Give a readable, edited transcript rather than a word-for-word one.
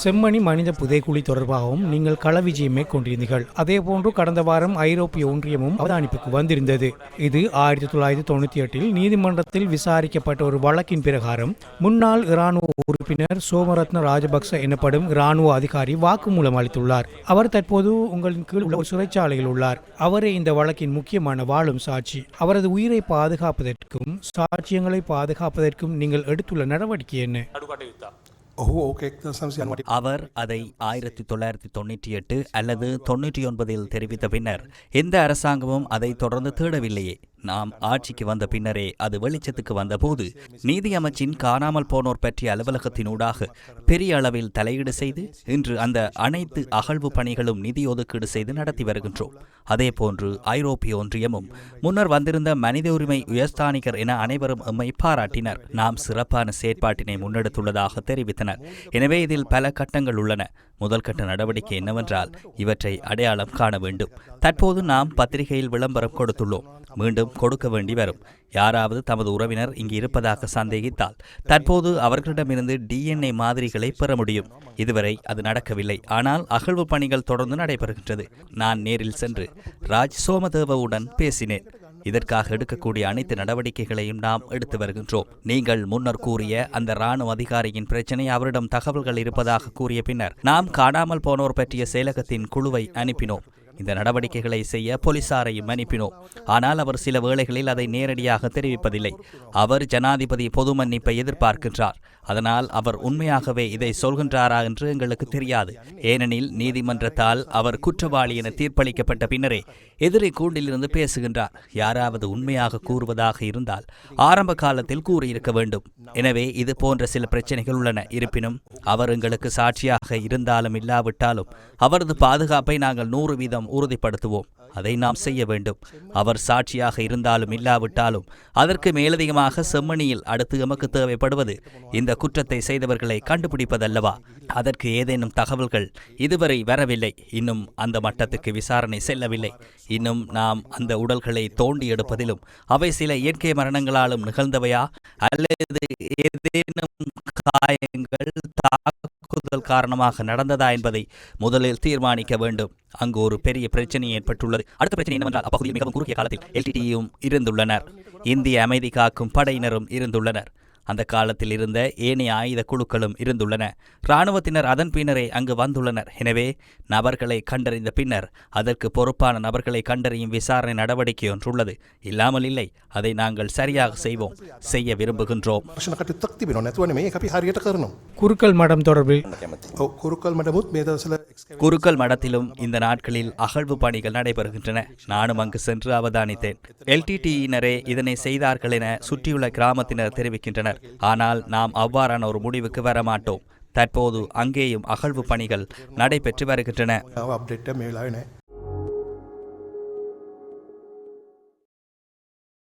செம்மணி மனித புதைக்குழி தொடர்பாகவும் நீங்கள் களவிஜயம் மேற்கொண்டிருந்தீர்கள். அதேபோன்று கடந்த வாரம் ஐரோப்பிய ஒன்றியமும் அவதானிப்புக்கு வந்திருந்தது. இது 1998 நீதிமன்றத்தில் விசாரிக்கப்பட்ட ஒரு வழக்கின் பிரகாரம் முன்னாள் இராணுவ உறுப்பினர் சோமரத்ன ராஜபக்ச எனப்படும் இராணுவ அதிகாரி வாக்குமூலம் அளித்துள்ளார். அவர் தற்போது உங்களின் கீழ் உள்ள ஒரு சிறைச்சாலையில் உள்ளார். அவரே இந்த வழக்கின் முக்கியமான வாழும் சாட்சி. அவரது உயிரை பாதுகாப்பதற்கும் சாட்சியங்களை பாதுகாப்பதற்கும் நீங்கள் எடுத்துள்ள நடவடிக்கை என்ன? அவர் அதை 1998 அல்லது 99 தெரிவித்த பின்னர் எந்த அரசாங்கமும் அதை தொடர்ந்து தேடவில்லையே. நாம் ஆட்சிக்கு வந்த பின்னரே அது வெளிச்சத்துக்கு வந்தபோது நீதி அமைச்சின் காணாமல் போனோர் பற்றிய அலுவலகத்தினூடாக பெரிய அளவில் தலையீடு செய்து இன்று அந்த அனைத்து அகழ்வு பணிகளும் நிதி ஒதுக்கீடு செய்து நடத்தி வருகின்றோம். அதேபோன்று ஐரோப்பிய ஒன்றியமும் முன்னர் வந்திருந்த மனித உரிமை உயர்ஸ்தானிகர் என அனைவரும் எம்மை பாராட்டினர். நாம் சிறப்பான செயற்பாட்டினை முன்னெடுத்துள்ளதாக தெரிவித்தனர். எனவே இதில் பல கட்டங்கள் உள்ளன. முதல் கட்ட நடவடிக்கை என்னவென்றால் இவற்றை அடையாளம் காண வேண்டும். தற்போது நாம் பத்திரிகையில் விளம்பரம் கொடுத்துள்ளோம். மீண்டும் கொடுக்க வேண்டி வரும். யாராவது தமது உறவினர் இங்கு இருப்பதாக சந்தேகித்தால் தற்போது அவர்களிடமிருந்து DNA மாதிரிகளை பெற முடியும். இதுவரை அது நடக்கவில்லை. ஆனால் அகழ்வு பணிகள் தொடர்ந்து நடைபெறுகின்றது. நான் நேரில் சென்று ராஜ் சோமதேவவுடன் பேசினேன். இதற்காக எடுக்கக்கூடிய அனைத்து நடவடிக்கைகளையும் நாம் எடுத்து வருகின்றோம். நீங்கள் முன்னர் கூறிய அந்த இராணுவ அதிகாரியின் பிரச்சனை அவரிடம் தகவல்கள் இருப்பதாக கூறிய பின்னர் நாம் காணாமல் போனோர் பற்றிய செயலகத்தின் குழுவை அனுப்பினோம். இந்த நடவடிக்கைகளை செய்ய போலீசாரையும் அனுப்பினோம். ஆனால் அவர் சில வேளைகளில் அதை நேரடியாக தெரிவிப்பதில்லை. அவர் ஜனாதிபதி பொது மன்னிப்பை எதிர்பார்க்கின்றார். அதனால் அவர் உண்மையாகவே இதை சொல்கின்றாரா என்று எங்களுக்கு தெரியாது. ஏனெனில் நீதிமன்றத்தால் அவர் குற்றவாளி என தீர்ப்பளிக்கப்பட்ட பின்னரே எதிரி கூண்டிலிருந்து பேசுகின்றார். யாராவது உண்மையாக கூறுவதாக இருந்தால் ஆரம்ப காலத்தில் கூறியிருக்க வேண்டும். எனவே இது போன்ற சில பிரச்சனைகள் உள்ளன. இருப்பினும் அவர் எங்களுக்கு சாட்சியாக இருந்தாலும் இல்லாவிட்டாலும் அவரது பாதுகாப்பை நாங்கள் 100% உறுதிப்படுத்துவோம். அதை நாம் செய்ய வேண்டும். அவர் சாட்சியாக இருந்தாலும் இல்லாவிட்டாலும் அதற்கு மேலதிகமாக செம்மணியில் அடுத்து எமக்கு தேவைப்படுவது இந்த குற்றத்தை செய்தவர்களை கண்டுபிடிப்பதல்லவா? அதற்கு ஏதேனும் தகவல்கள் இதுவரை வரவில்லை. இன்னும் அந்த மட்டத்துக்கு விசாரணை செல்லவில்லை. இன்னும் நாம் அந்த உடல்களை தோண்டி எடுப்பதிலும் அவை சில இயற்கை மரணங்களாலும் நிகழ்ந்தவையா அல்லது ஏதேனும் காயங்கள் தாக்குதல் காரணமாக நடந்ததா என்பதை முதலில் தீர்மானிக்க வேண்டும். அங்கு ஒரு பெரிய பிரச்சனை ஏற்பட்டுள்ளது. அடுத்த பிரச்சனை என்னவென்றால் அப்பகுதியில் மிகவும் குறுகிய காலத்தில் LTTEயும் இருந்துள்ளனர். இந்திய அமைதி காக்கும் படையினரும் இருந்துள்ளனர். அந்த காலத்தில் இருந்த ஏனைய ஆயுத குழுக்களும் இருந்துள்ளன. இராணுவத்தினர் அதன் பின்னரே அங்கு வந்துள்ளனர். எனவே நபர்களை கண்டறிந்த பின்னர் அதற்கு பொறுப்பான நபர்களை கண்டறியும் விசாரணை நடவடிக்கை ஒன்றுள்ளது. இல்லாமல் இல்லை. அதை நாங்கள் சரியாக செய்வோம், செய்ய விரும்புகின்றோம். குருக்கள் மடம் தொடர்பில் குருக்கள் மடத்திலும் இந்த நாட்களில் அகழ்வு பணிகள் நடைபெறுகின்றன. நானும் அங்கு சென்று அவதானித்தேன். LTTEயினரே இதனை செய்தார்கள் என சுற்றியுள்ள கிராமத்தினர் தெரிவிக்கின்றனர். ஆனால் நாம் அவ்வாறான ஒரு முடிவுக்கு வர மாட்டோம். தற்போது அங்கேயும் அகழ்வு பணிகள் நடைபெற்று வருகின்றன.